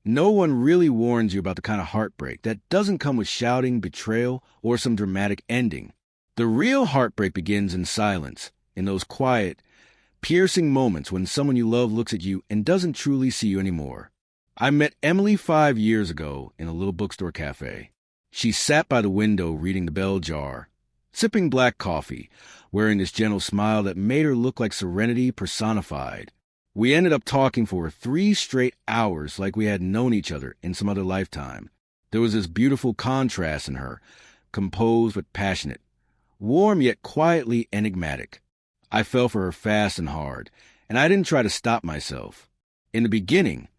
No one really warns you about the kind of heartbreak that doesn't come with shouting, betrayal, or some dramatic ending. The real heartbreak begins in silence, in those quiet, piercing moments when someone you love looks at you and doesn't truly see you anymore. I met Emily 5 years ago in a little bookstore cafe. She sat by the window reading the bell jar, sipping black coffee, wearing this gentle smile that made her look like serenity personified. We ended up talking for 3 straight hours like we had known each other in some other lifetime. There was this beautiful contrast in her, composed but passionate, warm yet quietly enigmatic. I fell for her fast and hard, and I didn't try to stop myself. In the beginning,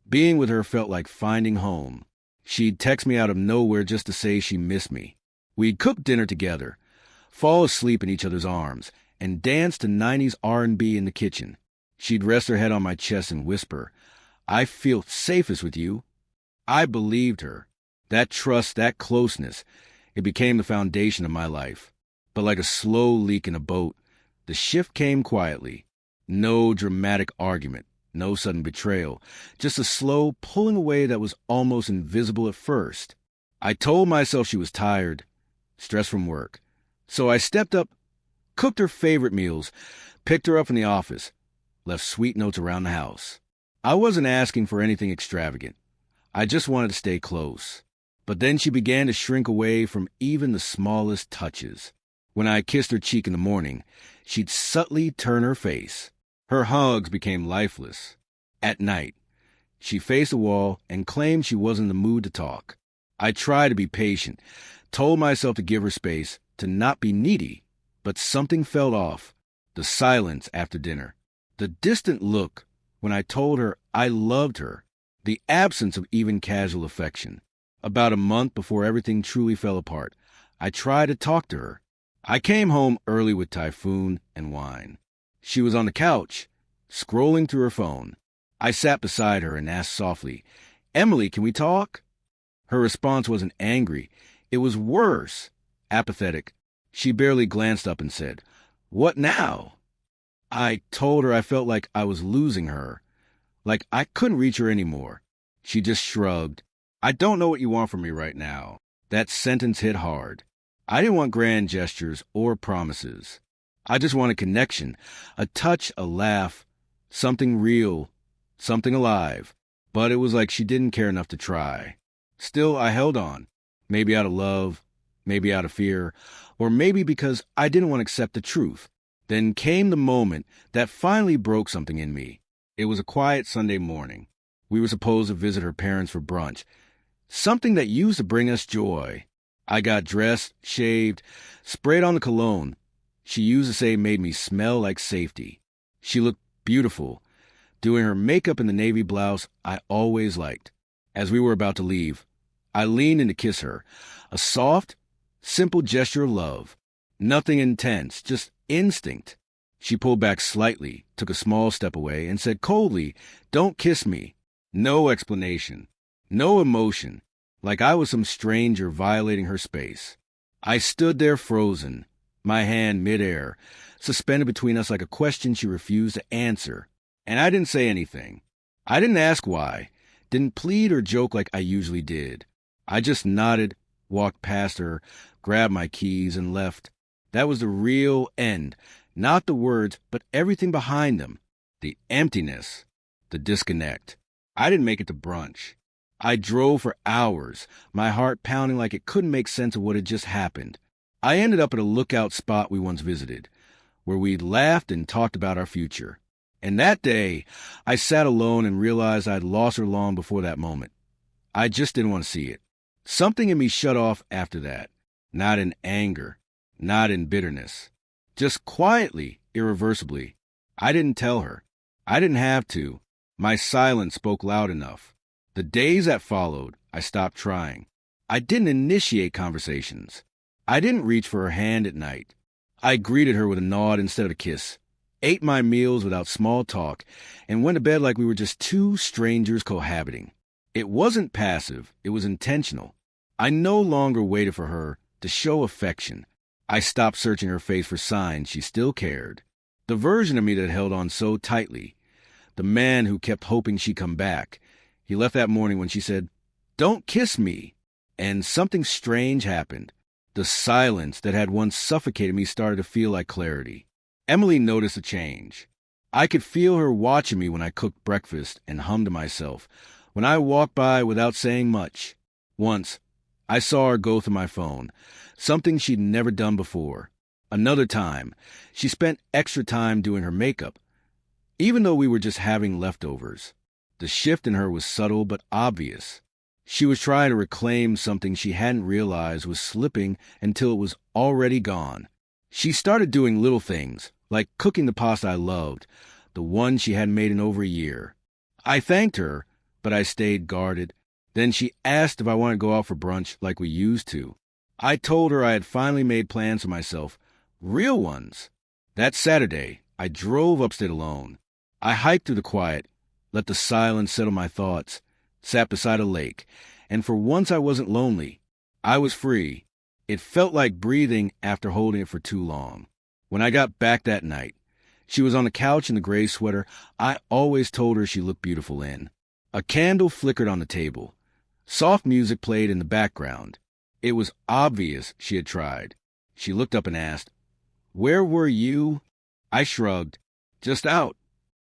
being with her felt like finding home. She'd text me out of nowhere just to say she missed me. We'd cook dinner together, fall asleep in each other's arms, and dance to 90s R&B in the kitchen. She'd rest her head on my chest and whisper, "I feel safest with you." I believed her. That trust, that closeness, it became the foundation of my life. But like a slow leak in a boat, the shift came quietly. No dramatic argument, no sudden betrayal, just a slow pulling away that was almost invisible at first. I told myself she was tired, stressed from work. So I stepped up, cooked her favorite meals, picked her up from the office, left sweet notes around the house. I wasn't asking for anything extravagant. I just wanted to stay close. But then she began to shrink away from even the smallest touches. When I kissed her cheek in the morning, she'd subtly turn her face. Her hugs became lifeless. At night, she faced the wall and claimed she wasn't in the mood to talk. I tried to be patient, told myself to give her space, to not be needy, but something fell off. The silence after dinner. The distant look when I told her I loved her, the absence of even casual affection. About a month before everything truly fell apart, I tried to talk to her. I came home early with Typhoon and wine. She was on the couch, scrolling through her phone. I sat beside her and asked softly, "Emily, can we talk?" Her response wasn't angry. It was worse, apathetic. She barely glanced up and said, "What now?" I told her I felt like I was losing her, like I couldn't reach her anymore. She just shrugged. "I don't know what you want from me right now." That sentence hit hard. I didn't want grand gestures or promises. I just wanted connection, a touch, a laugh, something real, something alive. But it was like she didn't care enough to try. Still, I held on, maybe out of love, maybe out of fear, or maybe because I didn't want to accept the truth. Then came the moment that finally broke something in me. It was a quiet Sunday morning. We were supposed to visit her parents for brunch, something that used to bring us joy. I got dressed, shaved, sprayed on the cologne she used to say made me smell like safety. She looked beautiful, doing her makeup in the navy blouse I always liked. As we were about to leave, I leaned in to kiss her, a soft, simple gesture of love. Nothing intense, just instinct. She pulled back slightly, took a small step away, and said coldly, "Don't kiss me." No explanation, no emotion, like I was some stranger violating her space. I stood there frozen, my hand midair, suspended between us like a question she refused to answer. And I didn't say anything. I didn't ask why, didn't plead or joke like I usually did. I just nodded, walked past her, grabbed my keys, and left. That was the real end. Not the words, but everything behind them. The emptiness, the disconnect. I didn't make it to brunch. I drove for hours, my heart pounding like it couldn't make sense of what had just happened. I ended up at a lookout spot we once visited, where we'd laughed and talked about our future. And that day, I sat alone and realized I'd lost her long before that moment. I just didn't want to see it. Something in me shut off after that. Not in anger, not in bitterness. Just quietly, irreversibly. I didn't tell her. I didn't have to. My silence spoke loud enough. The days that followed, I stopped trying. I didn't initiate conversations. I didn't reach for her hand at night. I greeted her with a nod instead of a kiss, ate my meals without small talk, and went to bed like we were just two strangers cohabiting. It wasn't passive, it was intentional. I no longer waited for her to show affection. I stopped searching her face for signs she still cared. The version of me that held on so tightly, the man who kept hoping she'd come back, He left that morning when she said, "Don't kiss me." And something strange happened. The silence that had once suffocated me started to feel like clarity. Emily noticed a change. I could feel her watching me when I cooked breakfast and hummed to myself, when I walked by without saying much. Once, I saw her go through my phone, something she'd never done before. Another time, she spent extra time doing her makeup, even though we were just having leftovers. The shift in her was subtle but obvious. She was trying to reclaim something she hadn't realized was slipping until it was already gone. She started doing little things, like cooking the pasta I loved, the one she hadn't made in over a year. I thanked her, but I stayed guarded. Then she asked if I wanted to go out for brunch like we used to. I told her I had finally made plans for myself, real ones. That Saturday, I drove upstate alone. I hiked through the quiet, let the silence settle my thoughts, sat beside a lake, and for once I wasn't lonely. I was free. It felt like breathing after holding it for too long. When I got back that night, she was on the couch in the gray sweater I always told her she looked beautiful in. A candle flickered on the table. Soft music played in the background. It was obvious she had tried. She looked up and asked, "Where were you?" I shrugged. "Just out."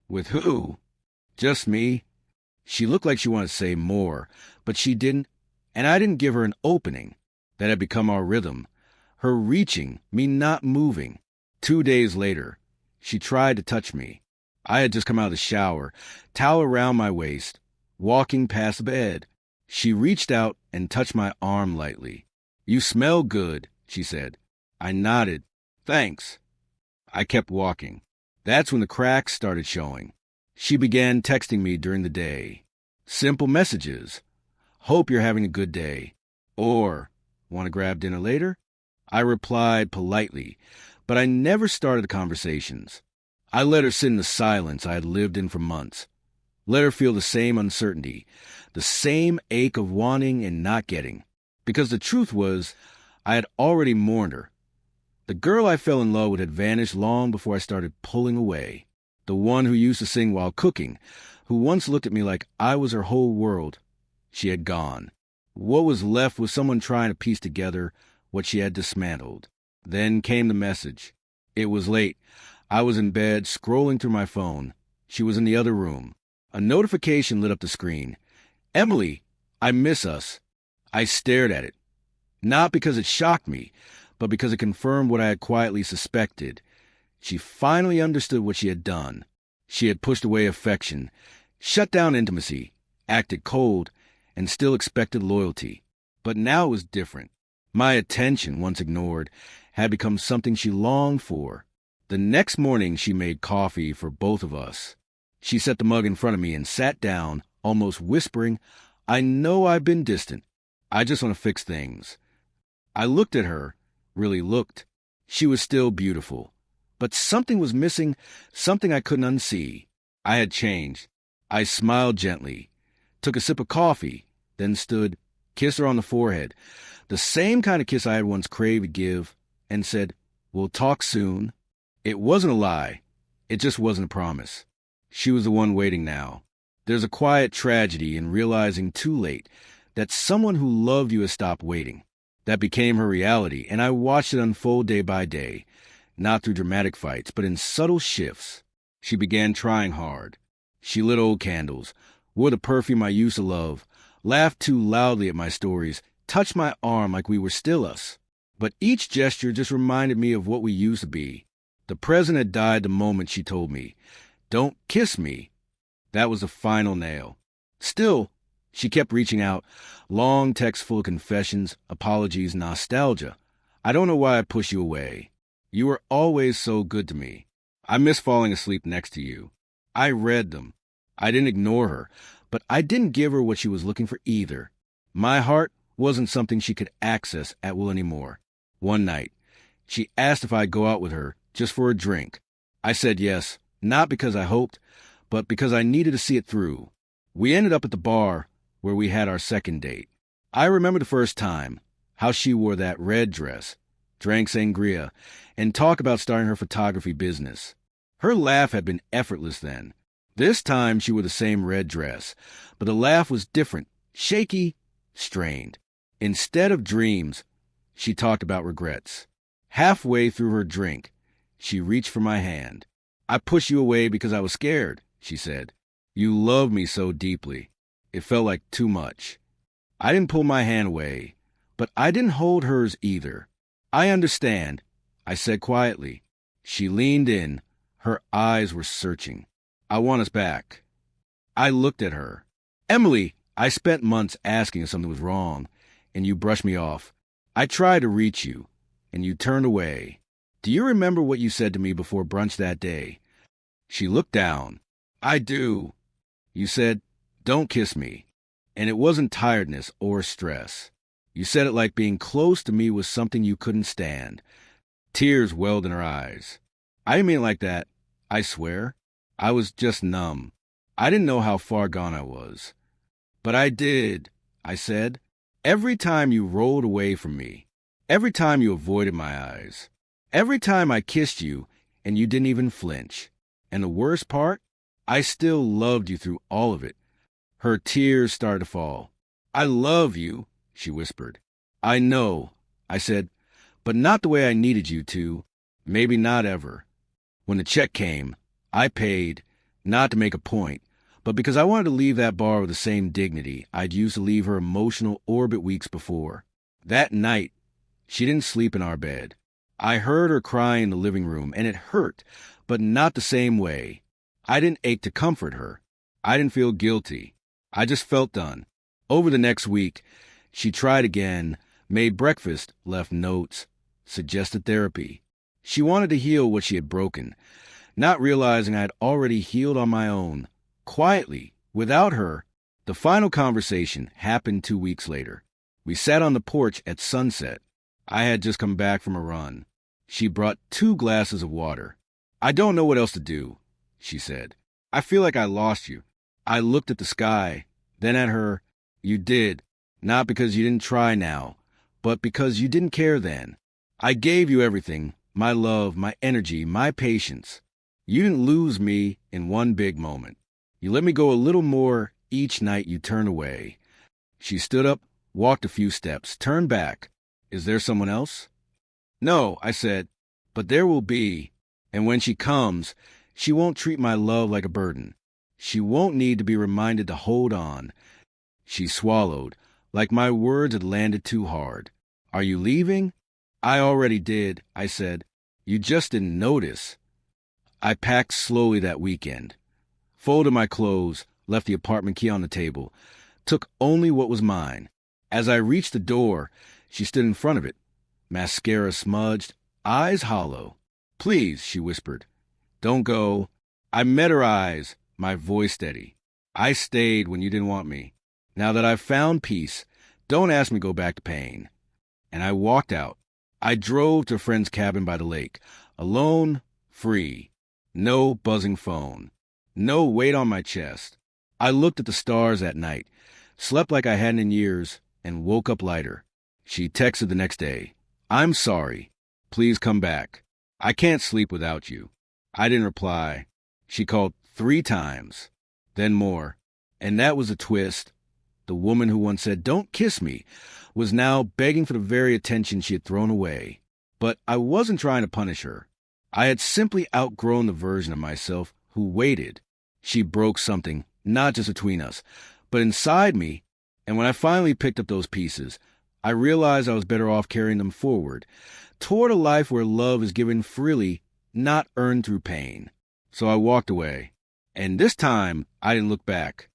"With who?" "Just me." She looked like she wanted to say more, but she didn't, and I didn't give her an opening. That had become our rhythm. Her reaching, me not moving. 2 days later, she tried to touch me. I had just come out of the shower, towel around my waist, walking past the bed. She reached out and touched my arm lightly. "You smell good," she said. I nodded. "Thanks." I kept walking. That's when the cracks started showing. She began texting me during the day. Simple messages. "Hope you're having a good day." Or, "Want to grab dinner later?" I replied politely, but I never started the conversations. I let her sit in the silence I had lived in for months. Let her feel the same uncertainty, the same ache of wanting and not getting. Because the truth was, I had already mourned her. The girl I fell in love with had vanished long before I started pulling away. The one who used to sing while cooking, who once looked at me like I was her whole world. She had gone. What was left was someone trying to piece together what she had dismantled. Then came the message. It was late. I was in bed, scrolling through my phone. She was in the other room. A notification lit up the screen. "Emily, I miss us." I stared at it. Not because it shocked me, but because it confirmed what I had quietly suspected. She finally understood what she had done. She had pushed away affection, shut down intimacy, acted cold, and still expected loyalty. But now it was different. My attention, once ignored, had become something she longed for. The next morning she made coffee for both of us. She set the mug in front of me and sat down, almost whispering, "I know I've been distant. I just want to fix things." I looked at her, really looked. She was still beautiful. But something was missing, something I couldn't unsee. I had changed. I smiled gently, took a sip of coffee, then stood, kissed her on the forehead, the same kind of kiss I had once craved to give, and said, "We'll talk soon." It wasn't a lie. It just wasn't a promise. She was the one waiting now. There's a quiet tragedy in realizing too late that someone who loved you has stopped waiting. That became her reality, and I watched it unfold day by day, not through dramatic fights, but in subtle shifts. She began trying hard. She lit old candles, wore the perfume I used to love, laughed too loudly at my stories, touched my arm like we were still us. But each gesture just reminded me of what we used to be. The present had died the moment she told me, "Don't kiss me." That was the final nail. Still, she kept reaching out, long texts full of confessions, apologies, nostalgia. "I don't know why I pushed you away. You were always so good to me. I miss falling asleep next to you." I read them. I didn't ignore her, but I didn't give her what she was looking for either. My heart wasn't something she could access at will anymore. One night, she asked if I'd go out with her just for a drink. I said yes, not because I hoped, but because I needed to see it through. We ended up at the bar where we had our second date. I remember the first time, how she wore that red dress, drank sangria, and talked about starting her photography business. Her laugh had been effortless then. This time she wore the same red dress, but the laugh was different, shaky, strained. Instead of dreams, she talked about regrets. Halfway through her drink, she reached for my hand. "I pushed you away because I was scared," she said. "You loved me so deeply. It felt like too much." I didn't pull my hand away, but I didn't hold hers either. "I understand," I said quietly. She leaned in. Her eyes were searching. "I want us back." I looked at her. "Emily, I spent months asking if something was wrong, and you brushed me off. I tried to reach you, and you turned away. Do you remember what you said to me before brunch that day?" She looked down. "I do. You said, 'Don't kiss me.' And it wasn't tiredness or stress. You said it like being close to me was something you couldn't stand." Tears welled in her eyes. "I didn't mean it like that, I swear. I was just numb. I didn't know how far gone I was." "But I did," I said. "Every time you rolled away from me, every time you avoided my eyes, every time I kissed you and you didn't even flinch. And the worst part, I still loved you through all of it." Her tears started to fall. "I love you," she whispered. "I know," I said, "but not the way I needed you to. Maybe not ever." When the check came, I paid, not to make a point, but because I wanted to leave that bar with the same dignity I'd used to leave her emotional orbit weeks before. That night, she didn't sleep in our bed. I heard her crying in the living room, and it hurt, but not the same way. I didn't ache to comfort her. I didn't feel guilty. I just felt done. Over the next week, she tried again, made breakfast, left notes, suggested therapy. She wanted to heal what she had broken, not realizing I had already healed on my own. Quietly, without her, the final conversation happened 2 weeks later. We sat on the porch at sunset. I had just come back from a run. She brought 2 glasses of water. "I don't know what else to do," she said. "I feel like I lost you." I looked at the sky, then at her. "You did, not because you didn't try now, but because you didn't care then. I gave you everything, my love, my energy, my patience. You didn't lose me in one big moment. You let me go a little more each night you turned away." She stood up, walked a few steps, turned back. "Is there someone else?" "No," I said, "but there will be. And when she comes, she won't treat my love like a burden. She won't need to be reminded to hold on." She swallowed, like my words had landed too hard. "Are you leaving?" "I already did," I said. "You just didn't notice." I packed slowly that weekend, folded my clothes, left the apartment key on the table, took only what was mine. As I reached the door, she stood in front of it, mascara smudged, eyes hollow. "Please," she whispered, "don't go." I met her eyes, my voice steady. "I stayed when you didn't want me. Now that I've found peace, don't ask me to go back to pain." And I walked out. I drove to a friend's cabin by the lake, alone, free. No buzzing phone. No weight on my chest. I looked at the stars at night, slept like I hadn't in years, and woke up lighter. She texted the next day. "I'm sorry. Please come back. I can't sleep without you." I didn't reply. She called 3 times, then more. And that was a twist. The woman who once said, "Don't kiss me," was now begging for the very attention she had thrown away. But I wasn't trying to punish her. I had simply outgrown the version of myself who waited. She broke something, not just between us, but inside me, and when I finally picked up those pieces, I realized I was better off carrying them forward, toward a life where love is given freely, not earned through pain. So I walked away. And this time, I didn't look back.